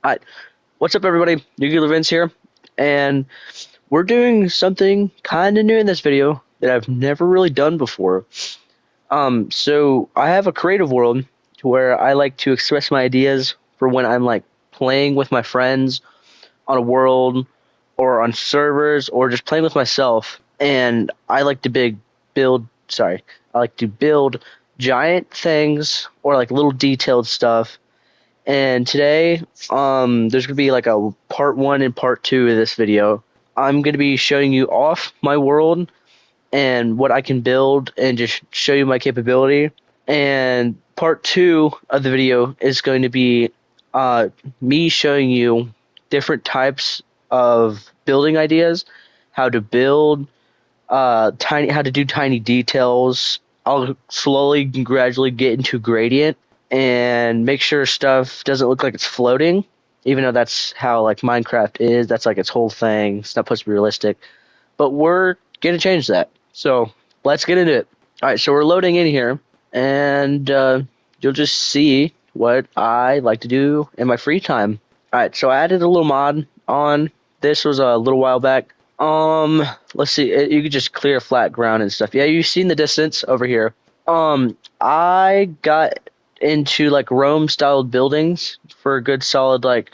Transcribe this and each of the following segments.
Hi, what's up, everybody? Nuclear Vince here, and we're doing something kind of new in this video that I've never really done before. So I have a creative world to where I like to express my ideas for when I'm like playing with my friends on a world or on servers or just playing with myself. And I like to I like to build giant things or like little detailed stuff. And today, there's gonna be like a part one and part two of this video. I'm gonna be showing you off my world and what I can build and just show you my capability. And part two of the video is going to be uh, me showing you different types of building ideas, how to build, how to do tiny details. I'll slowly and gradually get into gradient and make sure stuff doesn't look like it's floating, even though that's how like Minecraft is. That's like its whole thing. It's not supposed to be realistic, but we're gonna change that. So let's get into it. All right, so we're loading in here, and you'll just see what I like to do in my free time. All right, so I added a little mod on. This was a little while back. Um, let's see. You could just clear flat ground and stuff. Yeah, you've seen the distance over here. I got into like Rome styled buildings for a good solid like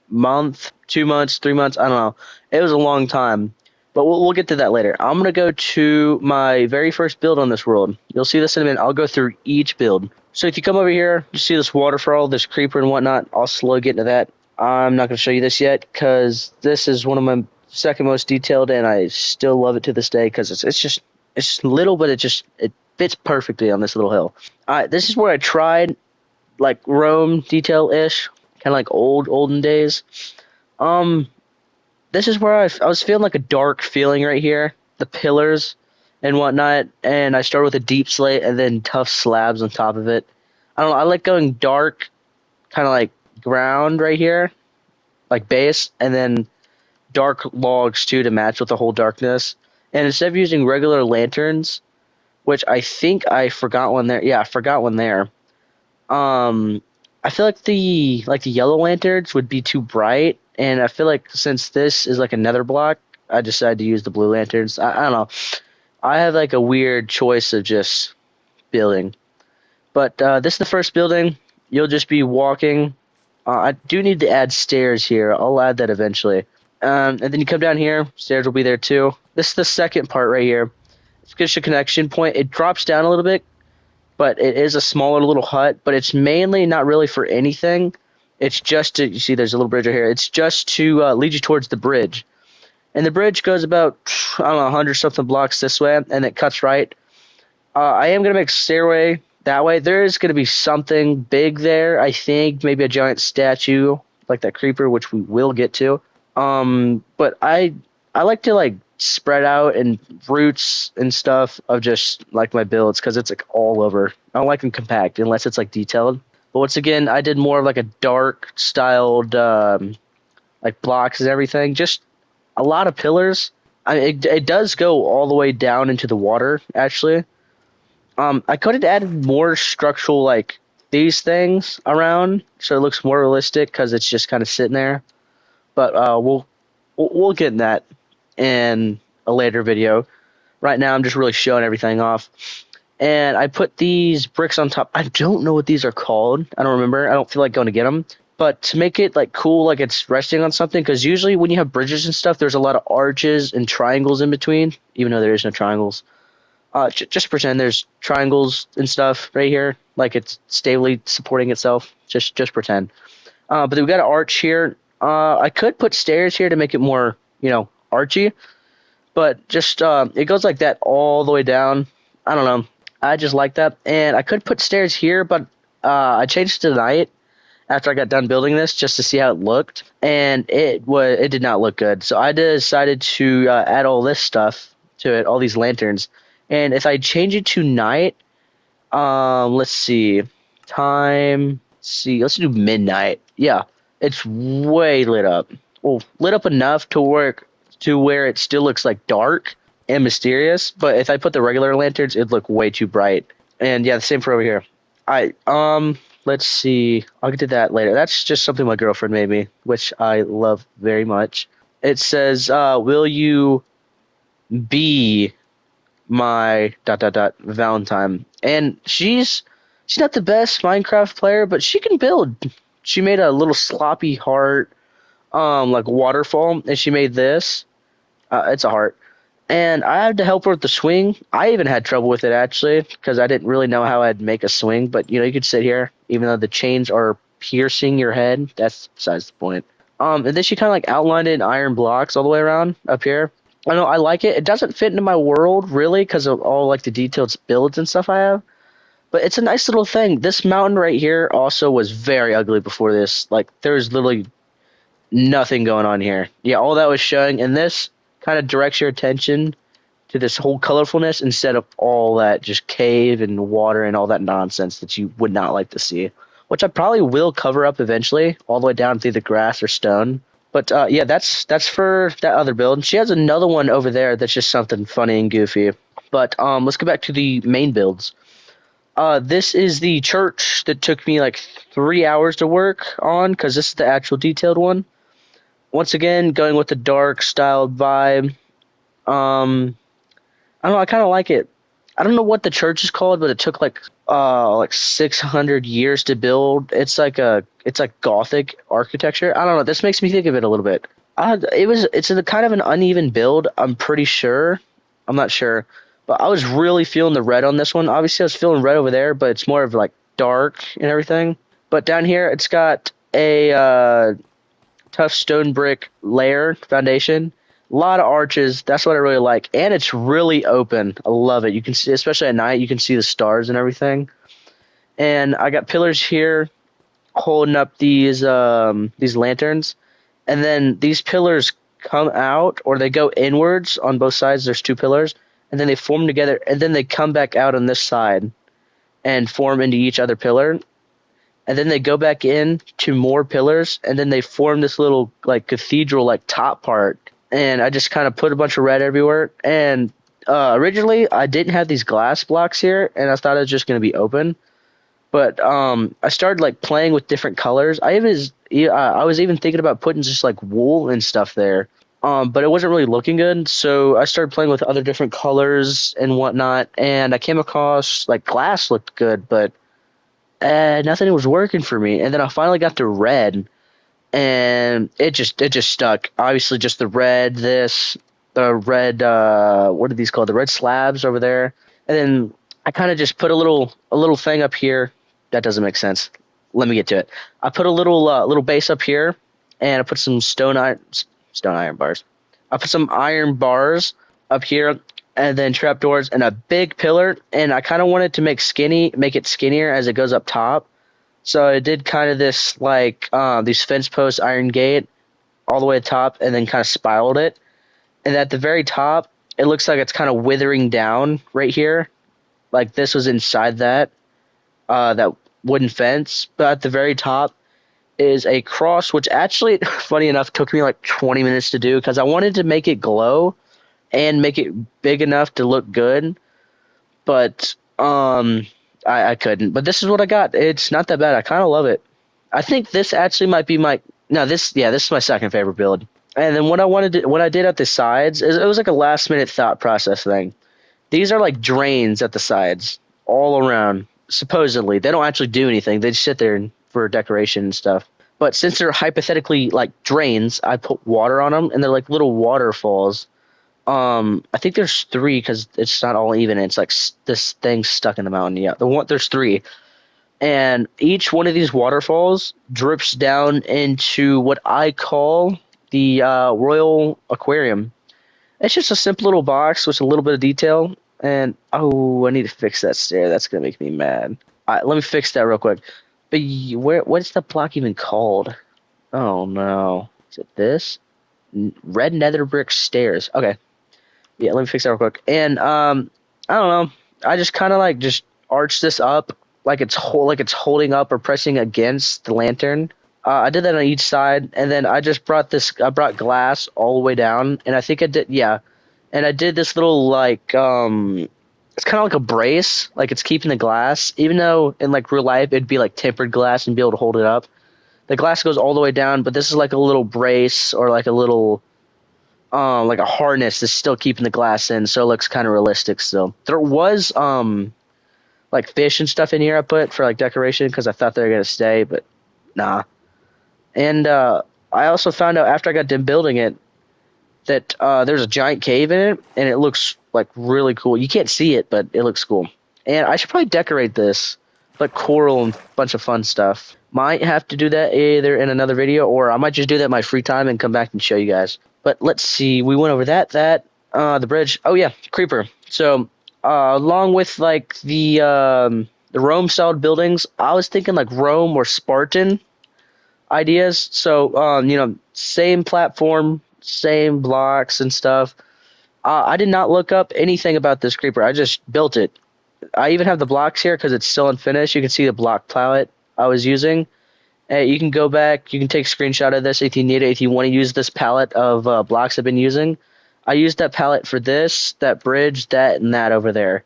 month, 2 months, 3 months. I don't know. It was a long time, but we'll get to that later. I'm gonna go to my very first build on this world. You'll see this in a minute. I'll go through each build. So if you come over here, you see this waterfall, this creeper and whatnot. I'll slowly get into that. I'm not gonna show you this yet because this is one of my second most detailed, and I still love it to this day because it's little, but it fits perfectly on this little hill. All right, this is where I tried like Rome detail ish, kind of like olden days. Um, this is where I was feeling like a dark feeling right here, the pillars and whatnot, and I started with a deep slate and then tough slabs on top of it. I don't know. I like going dark, kind of like ground right here, like base, and then dark logs too to match with the whole darkness. And instead of using regular lanterns, which I think I forgot one there. Yeah, I forgot one there. Um, I feel like the yellow lanterns would be too bright, and I feel like since this is like a nether block, I decided to use the blue lanterns. I don't know. I have like a weird choice of just building, but this is the first building. You'll just be walking. I do need to add stairs here. I'll add that eventually. And then you come down here. Stairs will be there too. This is the second part right here. It's just a connection point. It drops down a little bit, but it is a smaller little hut, but it's mainly not really for anything. It's just to, you see there's a little bridge right here. It's just to lead you towards the bridge. And the bridge goes about, I don't know, 100 something blocks this way, and it cuts right. I am going to make a stairway that way. There is going to be something big there, I think. Maybe a giant statue, like that creeper, which we will get to. But I like to like spread out and roots and stuff of just like my builds because it's like all over. I don't like them compact unless it's like detailed. But once again, I did more of like a dark styled like blocks and everything. Just a lot of pillars. It does go all the way down into the water actually. I could have added more structural like these things around so it looks more realistic because it's just kind of sitting there. But we'll get in that in a later video. Right now, I'm just really showing everything off. And I put these bricks on top. I don't know what these are called. I don't remember. I don't feel like going to get them. But to make it like cool, like it's resting on something, because usually when you have bridges and stuff, there's a lot of arches and triangles in between, even though there is no triangles. Just pretend there's triangles and stuff right here, like it's stably supporting itself. Just pretend. But we got an arch here. I could put stairs here to make it more, archy, but just it goes like that all the way down. I don't know. I just like that, and I could put stairs here, but I changed it to night after I got done building this just to see how it looked, and it did not look good. So I decided to add all this stuff to it, all these lanterns, and if I change it to night, let's see, time. See, let's do midnight. Yeah, it's way lit up. Well, lit up enough to where it still looks like dark and mysterious. But if I put the regular lanterns, it'd look way too bright. And yeah, the same for over here. I let's see. I'll get to that later. That's just something my girlfriend made me, which I love very much. It says, "Will you be my dot dot dot Valentine?" And she's not the best Minecraft player, but she can build. She made a little sloppy heart, like waterfall, and she made this. It's a heart. And I had to help her with the swing. I even had trouble with it actually because I didn't really know how I'd make a swing. But you could sit here, even though the chains are piercing your head. That's besides the point. And then she kind of like outlined it in iron blocks all the way around up here. I know I like it. It doesn't fit into my world really because of all like the detailed builds and stuff I have. But it's a nice little thing. This mountain right here also was very ugly before this. Like there's literally nothing going on here. Yeah, all that was showing, and this kind of directs your attention to this whole colorfulness instead of all that just cave and water and all that nonsense that you would not like to see. Which I probably will cover up eventually, all the way down through the grass or stone. But yeah, that's for that other build. She has another one over there that's just something funny and goofy. But let's go back to the main builds. This is the church that took me like 3 hours to work on because this is the actual detailed one. Once again, going with the dark styled vibe. I don't know. I kind of like it. I don't know what the church is called, but it took like 600 years to build. It's like Gothic architecture. I don't know. This makes me think of it a little bit. It's a kind of an uneven build. I'm pretty sure. I'm not sure, but I was really feeling the red on this one. Obviously, I was feeling red over there, but it's more of like dark and everything. But down here, it's got a tough stone brick layer foundation. A lot of arches. That's what I really like, and it's really open. I love it. You can see, especially at night, you can see the stars and everything. And I got pillars here holding up these lanterns, and then these pillars come out or they go inwards on both sides. There's two pillars, and then they form together, and then they come back out on this side and form into each other pillar, and then they go back in to more pillars, and then they form this little like cathedral like top part. And I just kind of put a bunch of red everywhere. And originally I didn't have these glass blocks here, and I thought it was just going to be open. But I started like playing with different colors. I was even thinking about putting just like wool and stuff there. But it wasn't really looking good, so I started playing with other different colors and whatnot. And I came across like glass looked good, but nothing was working for me. And then I finally got to red, and it just stuck. Obviously, just the red what are these called? The red slabs over there, and then I kind of just put a little thing up here. That doesn't make sense. Let me get to it. I put a little base up here, and I put some stone iron bars. I put some iron bars up here, and then trapdoors and a big pillar. And I kind of wanted to make it skinnier as it goes up top. So I did kind of this like these fence posts, iron gate, all the way to top, and then kind of spiraled it. And at the very top, it looks like it's kind of withering down right here, like this was inside that wooden fence. But at the very top is a cross, which actually, funny enough, took me like 20 minutes to do because I wanted to make it glow and make it big enough to look good, but I couldn't. But this is what I got. It's not that bad. I kind of love it. I think this actually might be my no this yeah this is my second favorite build. And then what I did at the sides is it was like a last minute thought process thing. These are like drains at the sides all around. Supposedly they don't actually do anything. They just sit there for decoration and stuff. But since they're hypothetically like drains, I put water on them, and they're like little waterfalls. I think there's three because it's not all even. It's like this thing stuck in the mountain. Yeah, there's three, and each one of these waterfalls drips down into what I call the Royal Aquarium. It's just a simple little box with a little bit of detail. And oh, I need to fix that stair. That's gonna make me mad. All right, let me fix that real quick. But what's the block even called? Oh no, is it this? Red nether brick stairs. Okay. Yeah, let me fix that real quick. And I don't know. I just kind of like just arch this up like it's holding up or pressing against the lantern. I did that on each side, and then I brought glass all the way down, and I think I did yeah, and I did this little like it's kind of like a brace, like it's keeping the glass, even though in like real life it'd be like tempered glass and be able to hold it up. The glass goes all the way down, but this is like a little brace or like a little like a harness that's still keeping the glass in, so it looks kind of realistic still. There was like fish and stuff in here I put for like decoration because I thought they were gonna stay, but nah. And I also found out after I got done building it that there's a giant cave in it, and it looks like really cool. You can't see it, but it looks cool. And I should probably decorate this, like coral and a bunch of fun stuff. Might have to do that either in another video, or I might just do that in my free time and come back and show you guys. But let's see, we went over the bridge. Oh yeah, creeper. So along with like the Rome style buildings, I was thinking like Rome or Spartan ideas. So same platform, same blocks and stuff. I did not look up anything about this creeper. I just built it. I even have the blocks here because it's still unfinished. You can see the block palette I was using. You can go back. You can take a screenshot of this if you need it. If you want to use this palette of blocks I've been using, I used that palette for this, that bridge, that, and that over there.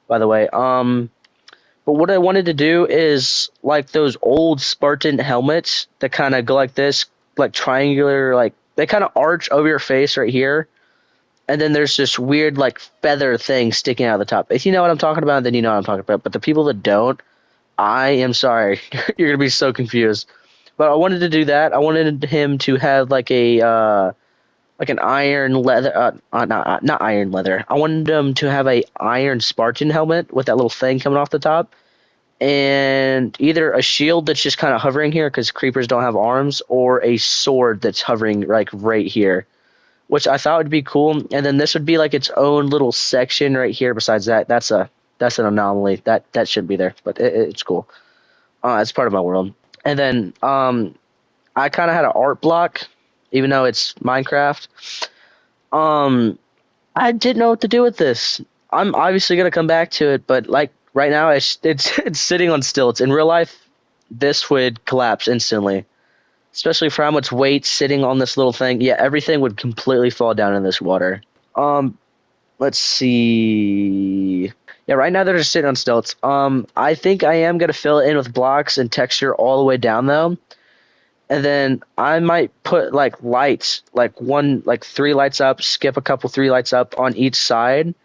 By the way, but what I wanted to do is like those old Spartan helmets that kind of go like this, like triangular, like they kind of arch over your face right here. And then there's this weird like feather thing sticking out of the top. If you know what I'm talking about, then you know what I'm talking about. But the people that don't, I am sorry. You're going to be so confused. But I wanted to do that. I wanted him to have like an iron leather, not iron leather. I wanted him to have a iron Spartan helmet with that little thing coming off the top, and either a shield that's just kind of hovering here because creepers don't have arms, or a sword that's hovering like right here, which I thought would be cool. And then this would be like its own little section right here. Besides that, that's an anomaly. That shouldn't be there, but it's cool. It's part of my world. And then I kind of had an art block, even though it's Minecraft. I didn't know what to do with this. I'm obviously gonna come back to it, but like right now, it's sitting on stilts. In real life, this would collapse instantly, especially for how much weight sitting on this little thing. Yeah, everything would completely fall down in this water. Let's see. Yeah, right now they're just sitting on stilts. I think I am gonna fill it in with blocks and texture all the way down though. And then I might put like lights, like 3 lights up, skip a couple 3 lights up on each side,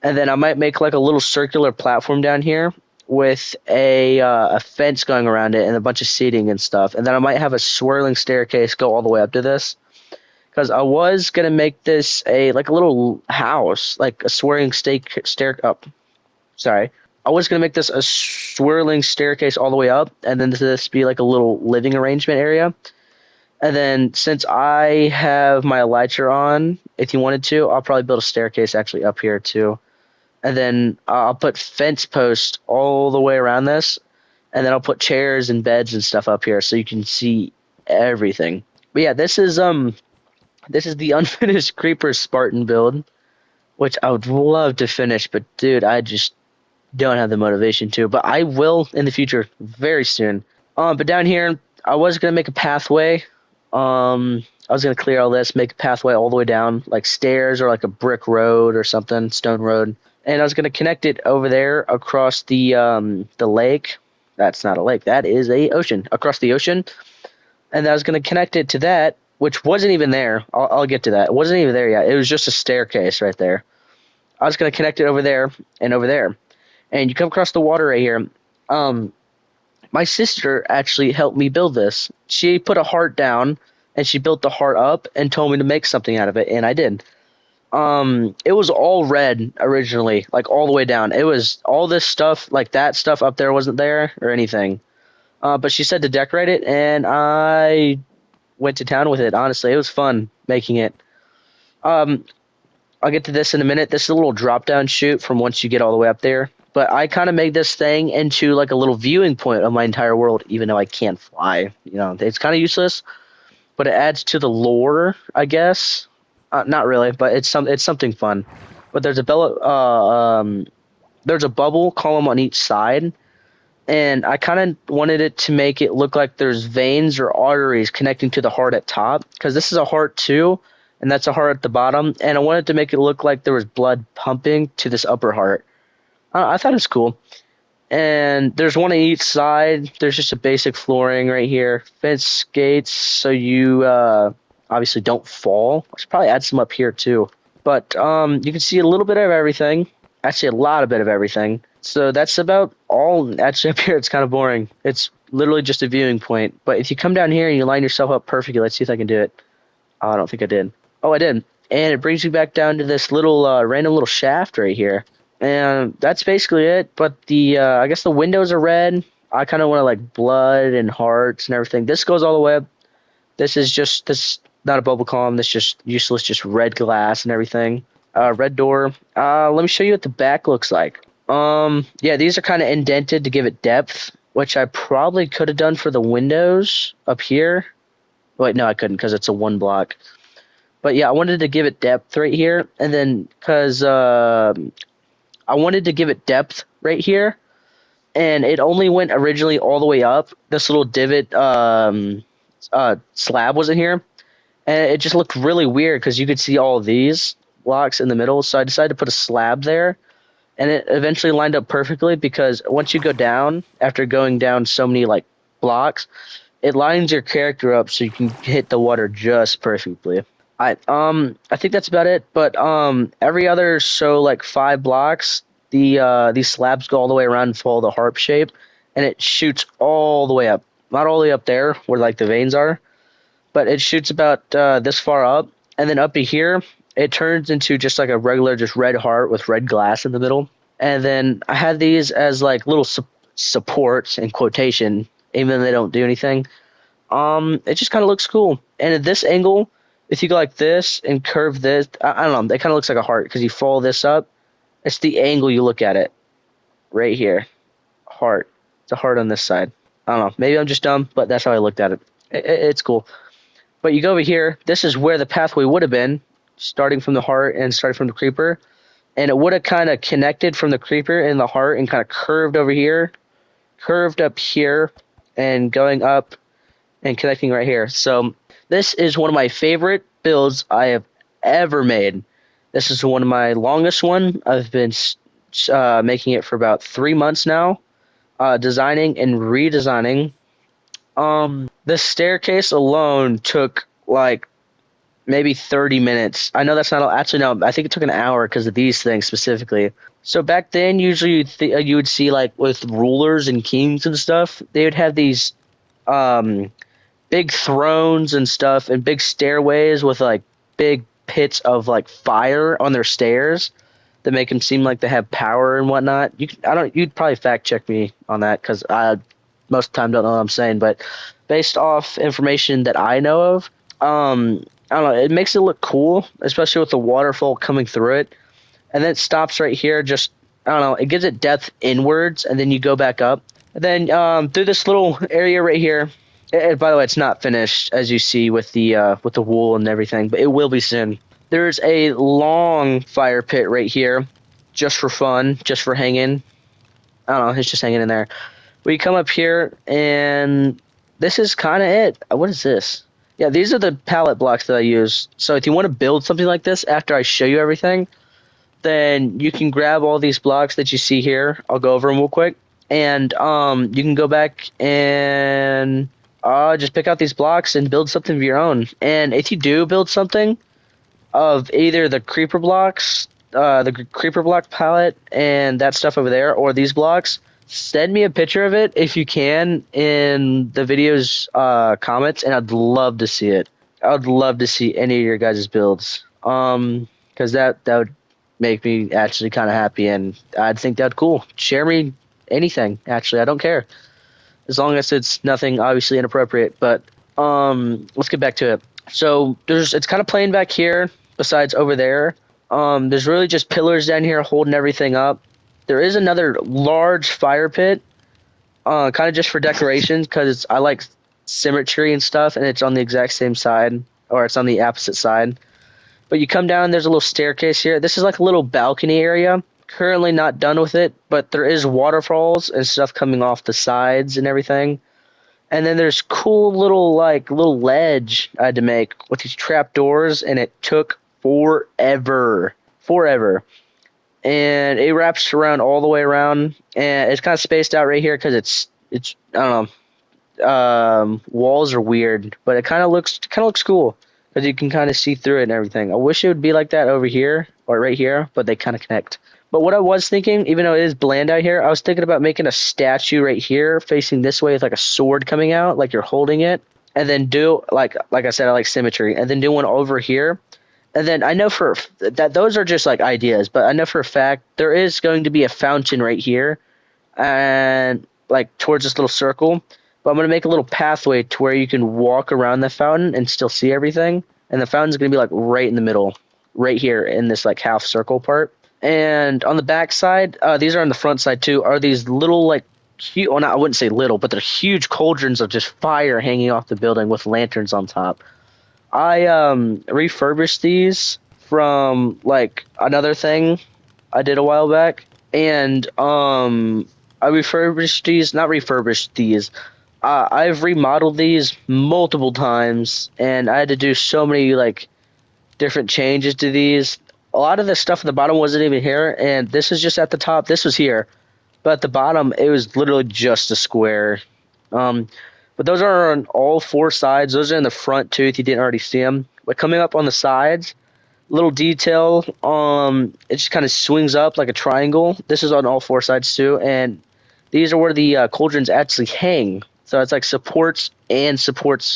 and then I might make like a little circular platform down here with a fence going around it and a bunch of seating and stuff. And then I might have a swirling staircase go all the way up to this, because I was gonna make this a like a little house, like a swirling stair up. Sorry. I was gonna make this a swirling staircase all the way up, and then this be like a little living arrangement area. And then since I have my elytra on, if you wanted to, I'll probably build a staircase actually up here too. And then I'll put fence posts all the way around this, and then I'll put chairs and beds and stuff up here so you can see everything. But yeah, this is the unfinished creeper Spartan build, which I would love to finish, but dude, I just don't have the motivation to, but I will in the future very soon. But down here, I was gonna make a pathway. I was gonna clear all this, make a pathway all the way down, like stairs or like a brick road or something, stone road. And I was gonna connect it over there across the lake. That's not a lake. That is a ocean. Across the ocean. And I was gonna connect it to that, which wasn't even there. I'll get to that. It wasn't even there yet. It was just a staircase right there. I was gonna connect it over there and over there. And you come across the water right here. My sister actually helped me build this. She put a heart down and she built the heart up and told me to make something out of it, and I did. It was all red originally, like all the way down. It was all this stuff, like that stuff up there wasn't there or anything. But she said to decorate it, and I went to town with it. Honestly, it was fun making it. Um, I'll get to this in a minute. This is a little drop down chute from once you get all the way up there. But I kind of made this thing into like a little viewing point of my entire world, even though I can't fly. You know, it's kind of useless, but it adds to the lore, I guess. Not really, but it's something fun. But there's a bubble column on each side, and I kind of wanted it to make it look like there's veins or arteries connecting to the heart at top, because this is a heart too, and that's a heart at the bottom, and I wanted to make it look like there was blood pumping to this upper heart. I thought it was cool. And there's one on each side. There's just a basic flooring right here. Fence gates, so you obviously don't fall. I should probably add some up here too. But you can see a little bit of everything. Actually, a lot of bit of everything. So that's about all. Actually, up here it's kind of boring. It's literally just a viewing point. But if you come down here and you line yourself up perfectly, let's see if I can do it. Oh, I don't think I did. Oh, I did. And it brings you back down to this little random little shaft right here. And that's basically it. But the I guess the windows are red. I kind of want to like blood and hearts and everything. This goes all the way up. This is just this not a bubble column. This just useless, just red glass and everything. Red door. Let me show you what the back looks like. Yeah, these are kind of indented to give it depth, which I probably could have done for the windows up here. Wait, no, I couldn't because it's a one block. But yeah, I wanted to give it depth right here, and then because I wanted to give it depth right here, and it only went originally all the way up. This little divot slab wasn't here, and it just looked really weird because you could see all of these blocks in the middle. So I decided to put a slab there, and it eventually lined up perfectly because once you go down, after going down so many like blocks, it lines your character up so you can hit the water just perfectly. I think that's about it. But every other so like 5 blocks, these slabs go all the way around and follow the harp shape, and it shoots all the way up. Not all the way up there where like the veins are, but it shoots about this far up, and then up to here, it turns into just like a regular just red heart with red glass in the middle. And then I had these as like little supports in quotation, even though they don't do anything. It just kind of looks cool. And at this angle, if you go like this and curve this, I don't know, it kind of looks like a heart because you follow this up. It's the angle you look at it right here. Heart. It's a heart on this side. I don't know. Maybe I'm just dumb, but that's how I looked at it. It's cool. But you go over here. This is where the pathway would have been, starting from the heart and starting from the creeper. And it would have kind of connected from the creeper and the heart and kind of curved over here, curved up here, and going up and connecting right here. So this is one of my favorite builds I have ever made. This is one of my longest one. I've been making it for about 3 months now, designing and redesigning. The staircase alone took like maybe 30 minutes. I know that's not actually no. I think it took an hour because of these things specifically. So back then, usually you would see like with rulers and kings and stuff, they would have these um, big thrones and stuff and big stairways with like big pits of like fire on their stairs that make them seem like they have power and whatnot. I don't. You'd probably fact check me on that because I most of the time don't know what I'm saying, but based off information that I know of, I don't know. It makes it look cool, especially with the waterfall coming through it, and then it stops right here. Just I don't know. It gives it depth inwards, and then you go back up. And then through this little area right here. And by the way, it's not finished as you see with the wool and everything, but it will be soon. There's a long fire pit right here, just for fun, just for hanging. I don't know. It's just hanging in there. We come up here, and this is kind of it. What is this? Yeah, these are the pallet blocks that I use. So if you want to build something like this after I show you everything, then you can grab all these blocks that you see here. I'll go over them real quick, and you can go back and just pick out these blocks and build something of your own. And if you do build something of either the creeper blocks, the creeper block palette, and that stuff over there, or these blocks, send me a picture of it if you can in the video's comments, and I'd love to see it. I'd love to see any of your guys' builds. Because that would make me actually kind of happy, and I'd think that'd cool. Share me anything. Actually, I don't care as long as it's nothing obviously inappropriate. But let's get back to it. So it's kind of plain back here. Besides over there, there's really just pillars down here holding everything up. There is another large fire pit, kind of just for decoration because I like symmetry and stuff, and it's on the exact same side, or it's on the opposite side. But you come down, there's a little staircase here. This is like a little balcony area. Currently not done with it, but there is waterfalls and stuff coming off the sides and everything. And then there's cool little ledge I had to make with these trap doors, and it took forever. Forever. and it wraps around all the way around, and it's kind of spaced out right here because it's I don't know. Walls are weird, but it kind of looks cool because you can kind of see through it and everything. I wish it would be like that over here or right here, but they kind of connect. But what I was thinking, even though it is bland out here, I was thinking about making a statue right here facing this way with like a sword coming out, like you're holding it, and then do like I said, I like symmetry, and then do one over here. And then I know for that those are just like ideas, but I know for a fact there is going to be a fountain right here and like towards this little circle. But I'm gonna make a little pathway to where you can walk around the fountain and still see everything. And the fountain's gonna be like right in the middle, right here in this like half circle part. And on the back side, these are on the front side too. Are these little like huge? Well, not, I wouldn't say little, but they're huge cauldrons of just fire hanging off the building with lanterns on top. I refurbished these from like another thing I did a while back, and I refurbished these, not refurbished these. I've remodeled these multiple times, and I had to do so many like different changes to these. A lot of the stuff at the bottom wasn't even here, and this is just at the top. This was here, but at the bottom it was literally just a square. Um, but those are on all four sides. Those are in the front too, if you didn't already see them. But coming up on the sides, little detail. It just kind of swings up like a triangle. This is on all four sides too, and these are where the cauldrons actually hang. So it's like supports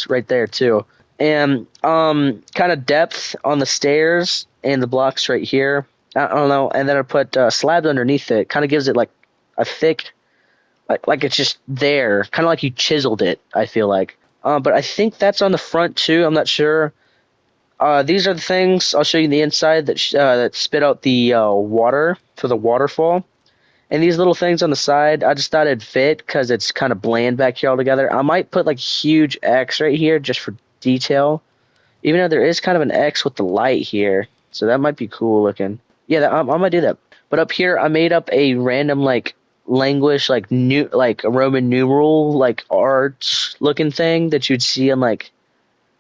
right there too, and kind of depth on the stairs and the blocks right here. I don't know, and then I put slabs underneath it. Kind of gives it like a thick, like it's just there, kind of like you chiseled it. I feel like, but I think that's on the front too. I'm not sure. These are the things I'll show you the inside that spit out the water for the waterfall. And these little things on the side, I just thought it'd fit because it's kind of bland back here altogether. I might put like huge X right here just for detail, even though there is kind of an X with the light here, so that might be cool looking. Yeah, I might do that. But up here, I made up a random like language, like a Roman numeral, like arch looking thing that you'd see on like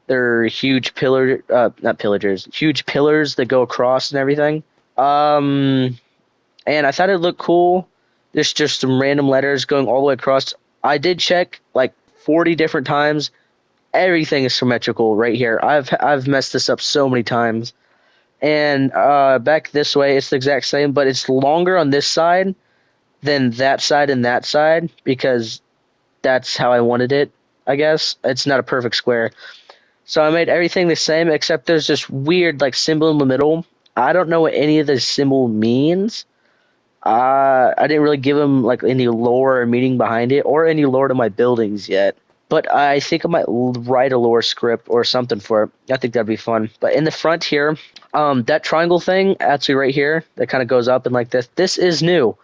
they're huge not pillagers, huge pillars that go across and everything. Um, and I thought it looked cool. There's just some random letters going all the way across. I did check like 40 different times. Everything is symmetrical right here. I've messed this up so many times. And back this way, it's the exact same, but it's longer on this side than that side and that side because that's how I wanted it. I guess it's not a perfect square. So I made everything the same except there's this weird like symbol in the middle. I don't know what any of this symbol means. I didn't really give him like any lore or meaning behind it or any lore to my buildings yet. But I think I might write a lore script or something for it. I think that'd be fun. But in the front here, that triangle thing actually right here that kind of goes up and like this. This is new.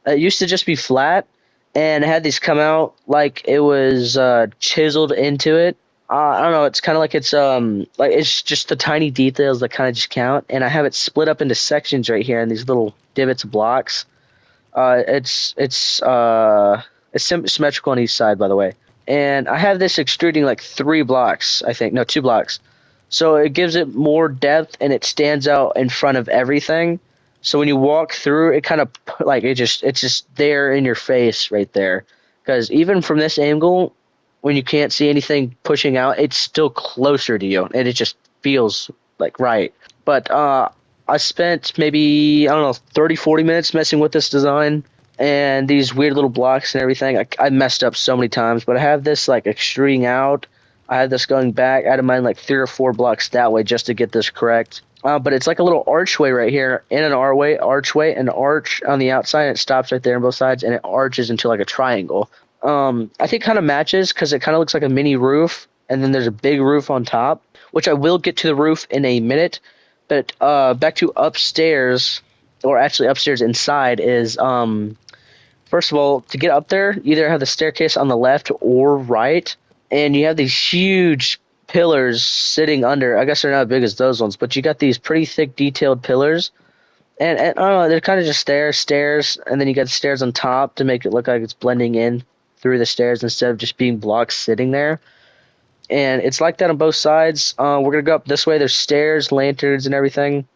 It used to just be flat, and it had these come out like it was chiseled into it. I don't know. It's kind of like it's just the tiny details that kind of just count. And I have it split up into sections right here in these little divots of blocks. It's symmetrical on each side, by the way. And I have this extruding like 3 blocks, I think. No, 2 blocks. So it gives it more depth and it stands out in front of everything. So when you walk through, it kind of like it's just there in your face right there. Because even from this angle, when you can't see anything pushing out, it's still closer to you, and it just feels like right. But I spent maybe, I don't know, 30, 40 minutes messing with this design and these weird little blocks and everything. I messed up so many times, but I have this like extruding out. I had this going back. I had to mine like 3 or 4 blocks that way just to get this correct. But it's like a little archway right here, in an archway, an arch on the outside. And it stops right there on both sides, and it arches into like a triangle. I think it kind of matches because it kind of looks like a mini roof, and then there's a big roof on top, which I will get to the roof in a minute. But back to upstairs, or actually upstairs inside is first of all, to get up there, you either have the staircase on the left or right, and you have these huge pillars sitting under. I guess they're not as big as those ones, but you got these pretty thick, detailed pillars. And I don't know, they're kind of just stairs, and then you got the stairs on top to make it look like it's blending in through the stairs instead of just being blocks sitting there. And it's like that on both sides. We're gonna go up this way. There's stairs, lanterns, and everything.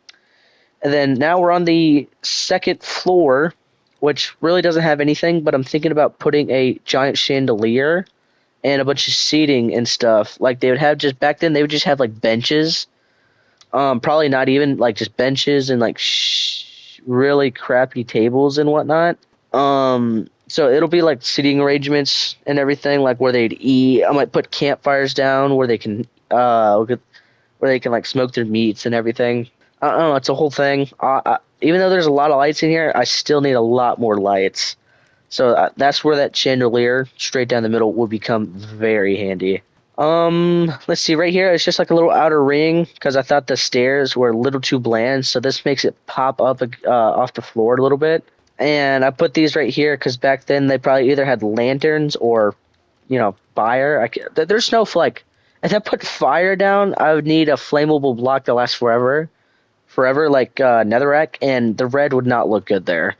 And then now we're on the second floor, which really doesn't have anything, but I'm thinking about putting a giant chandelier and a bunch of seating and stuff. Like they would have just back then, they would just have like benches. Probably not even like just benches and like really crappy tables and whatnot. So it'll be like seating arrangements and everything, like where they'd eat. I might put campfires down where they can like smoke their meats and everything. I don't know. It's a whole thing. Even though there's a lot of lights in here, I still need a lot more lights. So that's where that chandelier straight down the middle would become very handy. Let's see. Right here, it's just like a little outer ring because I thought the stairs were a little too bland. So this makes it pop up off the floor a little bit. And I put these right here because back then they probably either had lanterns or, fire. There's no like. If I put fire down, I would need a flammable block that lasts forever, like netherrack, and the red would not look good there.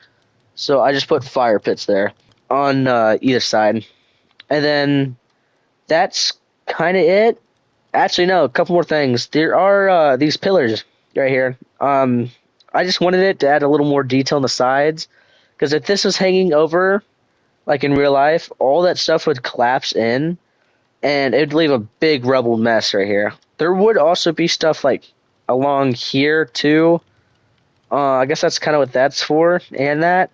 So I just put fire pits there on either side, and then that's kind of it. Actually, no, a couple more things. There are these pillars right here. I just wanted it to add a little more detail on the sides, because if this was hanging over, like in real life, all that stuff would collapse in, and it'd leave a big rubble mess right here. There would also be stuff like along here too. I guess that's kind of what that's for, and that.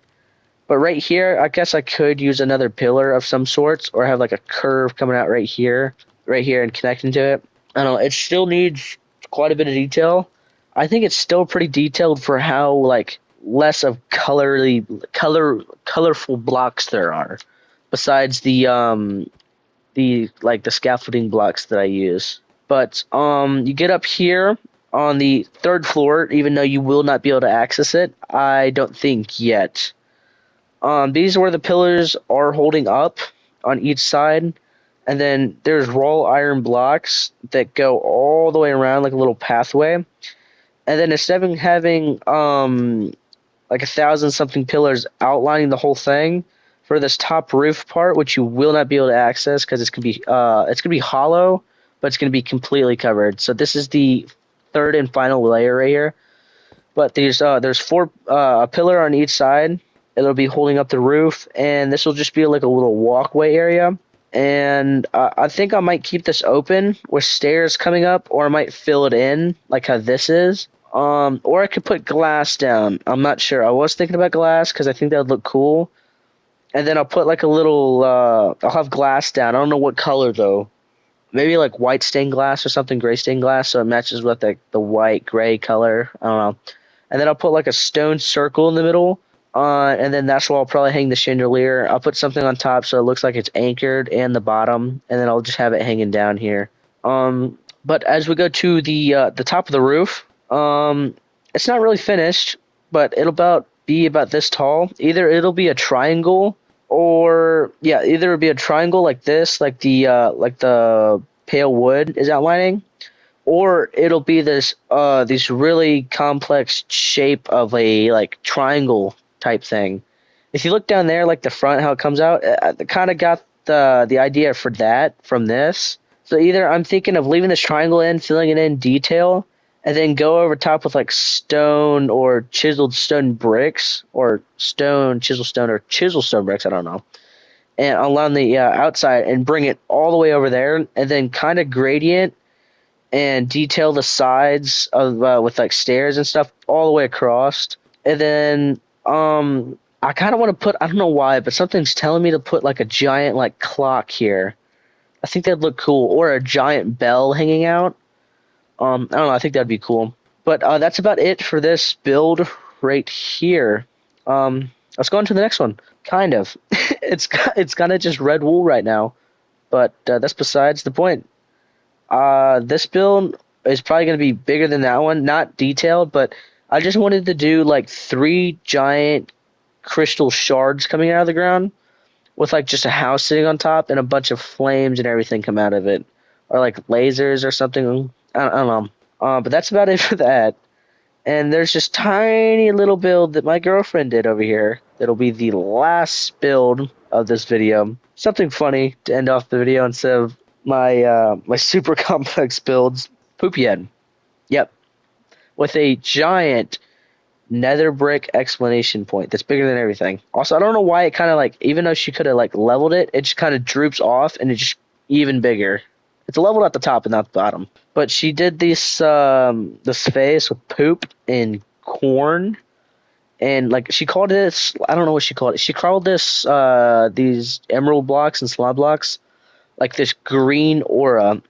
But right here, I guess I could use another pillar of some sorts, or have like a curve coming out right here, and connecting to it. I don't know. It still needs quite a bit of detail. I think it's still pretty detailed for how like less of colorful blocks there are, besides the scaffolding blocks that I use. But you get up here on the third floor, even though you will not be able to access it. I don't think yet. These are where the pillars are holding up on each side, and then there's raw iron blocks that go all the way around like a little pathway. And then instead of having like 1,000 something pillars outlining the whole thing for this top roof part, which you will not be able to access because it's gonna be hollow, but it's gonna be completely covered. So this is the third and final layer right here. But there's four a pillar on each side. It'll be holding up the roof, and this will just be like a little walkway area. And I think I might keep this open with stairs coming up, or I might fill it in like how this is. Or I could put glass down. I'm not sure. I was thinking about glass because I think that would look cool. And then I'll put like a little. I'll have glass down. I don't know what color though. Maybe like white stained glass or something, gray stained glass, so it matches with like the white gray color. I don't know. And then I'll put like a stone circle in the middle. And then that's where I'll probably hang the chandelier. I'll put something on top so it looks like it's anchored and the bottom, and then I'll just have it hanging down here. But as we go to the top of the roof, it's not really finished, but be about this tall. Either it'll be a triangle, or yeah, either it'll be a triangle like this, like the pale wood is outlining, or it'll be this really complex shape of a like triangle type thing. If you look down there, like the front, how it comes out, I kind of got the idea for that from this. So either I'm thinking of leaving this triangle in, filling it in detail, and then go over top with like stone or chiseled stone bricks, or chisel stone bricks. I don't know. And along the outside, and bring it all the way over there, and then kind of gradient and detail the sides of with like stairs and stuff all the way across. And then I kind of want to put, I don't know why, but something's telling me to put like a giant like clock here. I think that'd look cool, or a giant bell hanging out. I don't know. I think that'd be cool. But that's about it for this build right here. Let's go on to the next one. Kind of. It's kind of just red wool right now, but that's besides the point. This build is probably going to be bigger than that one. Not detailed, but I just wanted to do like 3 giant crystal shards coming out of the ground with like just a house sitting on top and a bunch of flames and everything come out of it. Or like lasers or something. I don't know. But that's about it for that. And there's this tiny little build that my girlfriend did over here. That'll be the last build of this video. Something funny to end off the video instead of my super complex builds. Poopy head. Yep. With a giant nether brick exclamation point that's bigger than everything. Also, I don't know why it kind of like, even though she could have like leveled it, it just kind of droops off and it's just even bigger. It's leveled at the top and not the bottom. But she did this face with poop and corn, and like she called this, I don't know what she called it. She called this these emerald blocks and slab blocks like this green aura.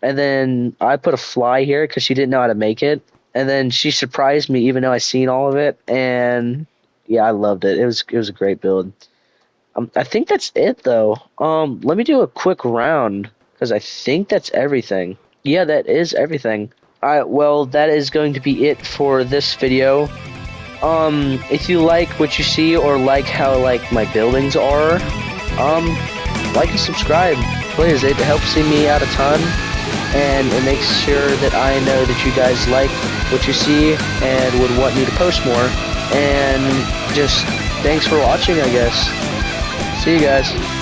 And then I put a fly here because she didn't know how to make it. And then she surprised me even though I seen all of it. And yeah, I loved it. It was a great build. I think that's it though. Let me do a quick round because I think that's everything. Yeah, that is everything. Alright, well, that is going to be it for this video. If you like what you see or like how like my buildings are, like and subscribe, please. It helps see me out a ton, and it makes sure that I know that you guys like what you see and would want me to post more. And just thanks for watching, I guess. See you guys.